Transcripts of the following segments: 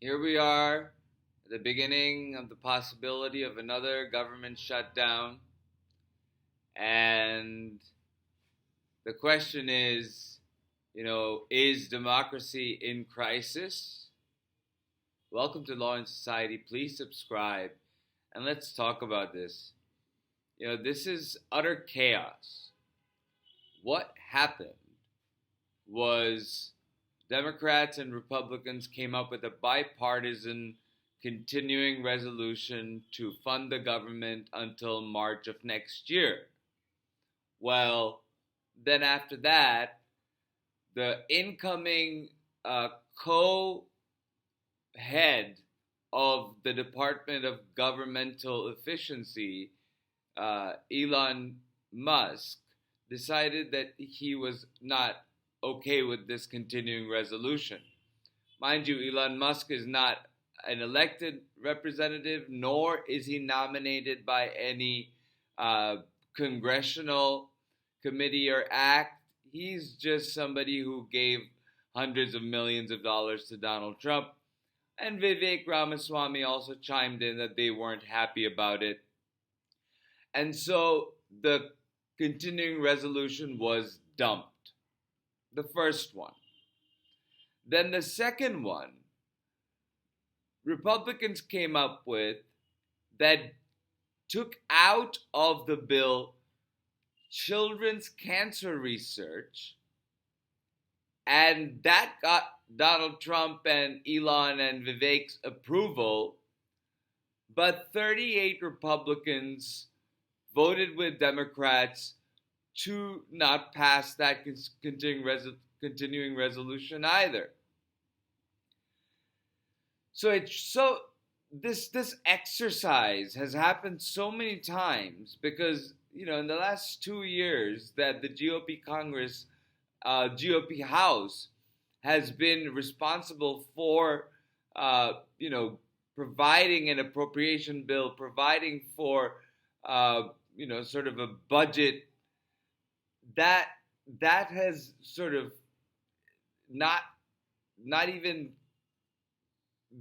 Here we are at the beginning of the possibility of another government shutdown. And the question is democracy in crisis? Welcome to Law and Society. Please subscribe and let's talk about this. This is utter chaos. What happened was Democrats and Republicans came up with a bipartisan continuing resolution to fund the government until March of next year. Well, then after that, the incoming co-head of the Department of Governmental Efficiency, Elon Musk, decided that he was not okay with this continuing resolution. Mind you, Elon Musk is not an elected representative, nor is he nominated by any congressional committee or act. He's just somebody who gave hundreds of millions of dollars to Donald Trump. And Vivek Ramaswamy also chimed in that they weren't happy about it. And so the continuing resolution was dumped. The first one. Then the second one, Republicans came up with that took out of the bill children's cancer research, and that got Donald Trump and Elon and Vivek's approval, but 38 Republicans voted with Democrats to not pass that continuing resolution either. So this exercise has happened so many times because in the last 2 years that the GOP Congress, GOP House has been responsible for providing an appropriation bill, providing for sort of a budget that has sort of not even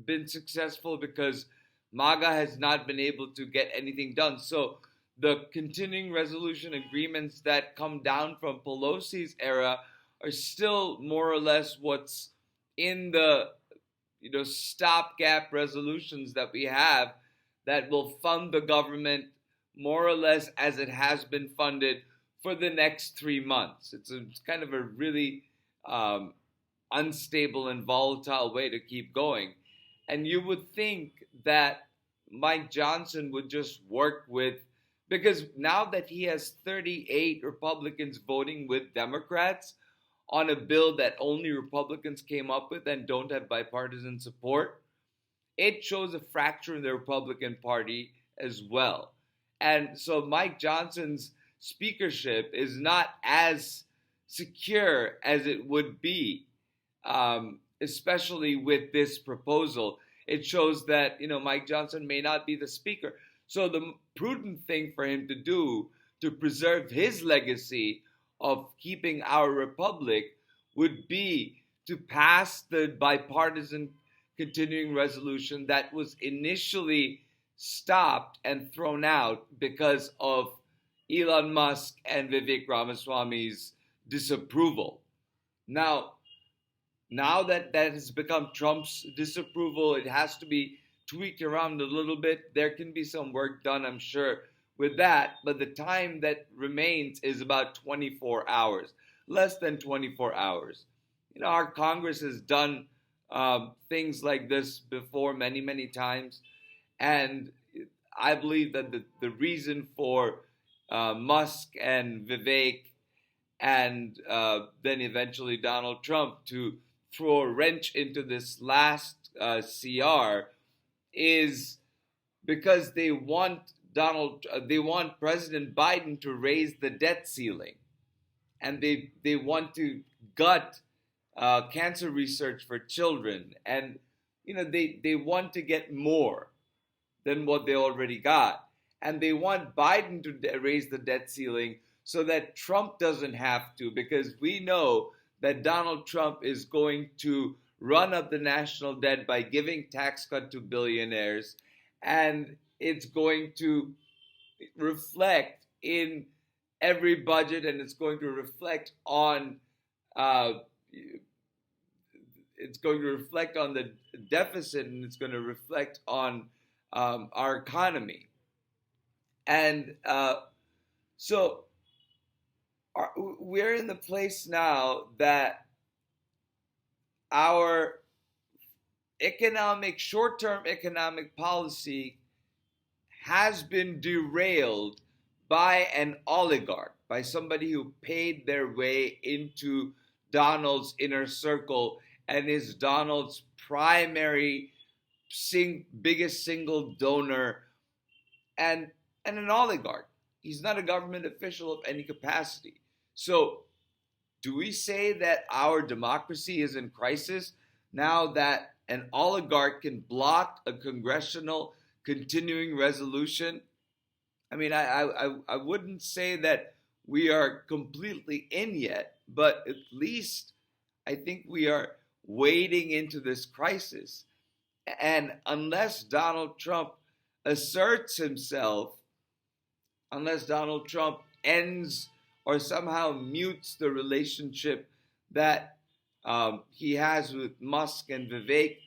been successful because MAGA has not been able to get anything done. So the continuing resolution agreements that come down from Pelosi's era are still more or less what's in the stopgap resolutions that we have that will fund the government more or less as it has been funded for the next 3 months. It's kind of a really unstable and volatile way to keep going. And you would think that Mike Johnson would just work with, because now that he has 38 Republicans voting with Democrats on a bill that only Republicans came up with and don't have bipartisan support, it shows a fracture in the Republican Party as well. And so Mike Johnson's speakership is not as secure as it would be, especially with this proposal. It shows that Mike Johnson may not be the speaker. So the prudent thing for him to do to preserve his legacy of keeping our republic would be to pass the bipartisan continuing resolution that was initially stopped and thrown out because of Elon Musk and Vivek Ramaswamy's disapproval. Now that has become Trump's disapproval, it has to be tweaked around a little bit. There can be some work done, I'm sure, with that, but the time that remains is about 24 hours, less than 24 hours. Our Congress has done things like this before many, many times, and I believe that the reason for Musk and Vivek and then eventually Donald Trump to throw a wrench into this last CR is because they want President Biden to raise the debt ceiling, and they want to gut cancer research for children, and they want to get more than what they already got, and they want Biden to raise the debt ceiling so that Trump doesn't have to, because we know that Donald Trump is going to run up the national debt by giving tax cut to billionaires, and it's going to reflect in every budget, and it's going to reflect on uh, the deficit, and it's going to reflect on our economy. And so we're in the place now that our short-term economic policy has been derailed by an oligarch, by somebody who paid their way into Donald's inner circle and is Donald's primary, biggest single donor, and an oligarch. He's not a government official of any capacity. So, do we say that our democracy is in crisis now that an oligarch can block a congressional continuing resolution? I mean, I wouldn't say that we are completely in yet, but at least I think we are wading into this crisis. And unless Donald Trump asserts himself, unless Donald Trump ends or somehow mutes the relationship that he has with Musk and Vivek,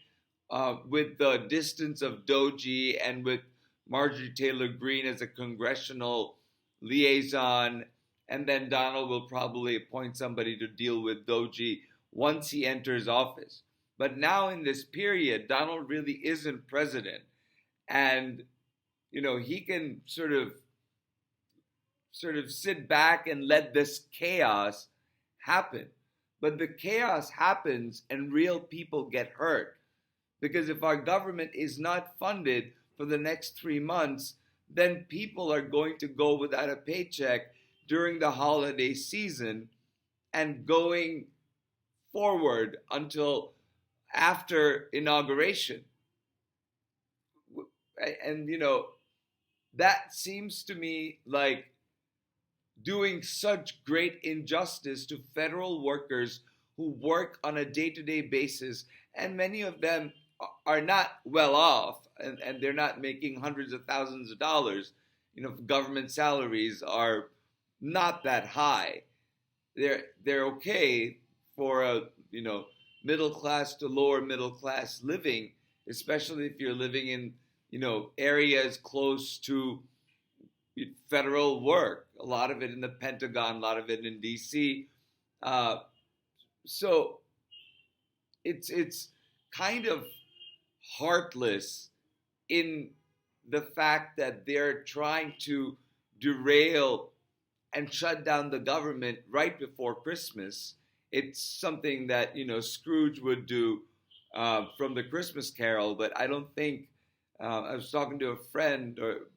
with the distance of Doji and with Marjorie Taylor Greene as a congressional liaison, and then Donald will probably appoint somebody to deal with Doji once he enters office. But now in this period, Donald really isn't president, and he can sort of sit back and let this chaos happen. But the chaos happens and real people get hurt. Because if our government is not funded for the next 3 months, then people are going to go without a paycheck during the holiday season and going forward until after inauguration. And, that seems to me like doing such great injustice to federal workers who work on a day-to-day basis, and many of them are not well off, and they're not making hundreds of thousands of dollars. Government salaries are not that high. They're okay for a middle class to lower middle class living, especially if you're living in areas close to federal work, a lot of it in the Pentagon, a lot of it in DC. So it's kind of heartless in the fact that they're trying to derail and shut down the government right before Christmas. It's something that Scrooge would do from the Christmas Carol, but I don't think. I was talking to a friend, or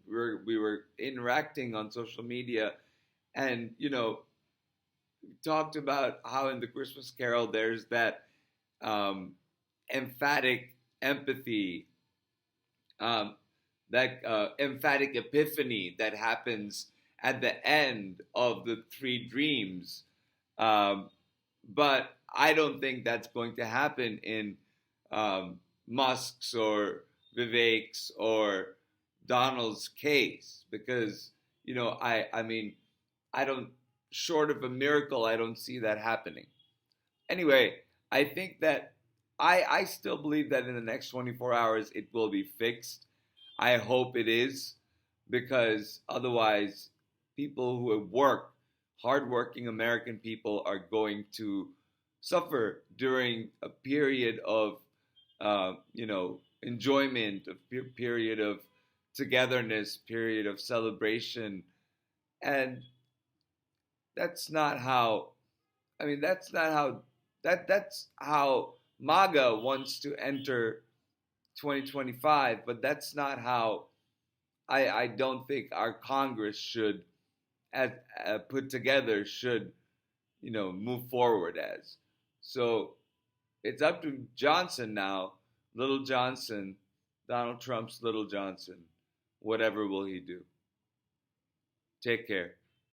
we were interacting on social media, and talked about how in the Christmas Carol there's that emphatic empathy, that emphatic epiphany that happens at the end of the three dreams. But I don't think that's going to happen in Musk's or Vivek's or Donald's case, because I mean, I don't, short of a miracle, I don't see that happening. Anyway, I think that I still believe that in the next 24 hours it will be fixed. I hope it is, because otherwise people who work, hardworking American people, are going to suffer during a period of enjoyment, a period of togetherness, period of celebration. And that's not how, that's how MAGA wants to enter 2025, but that's not how I don't think our Congress should, put together, should, move forward as. So it's up to Johnson now, Little Johnson, Donald Trump's Little Johnson. Whatever will he do? Take care.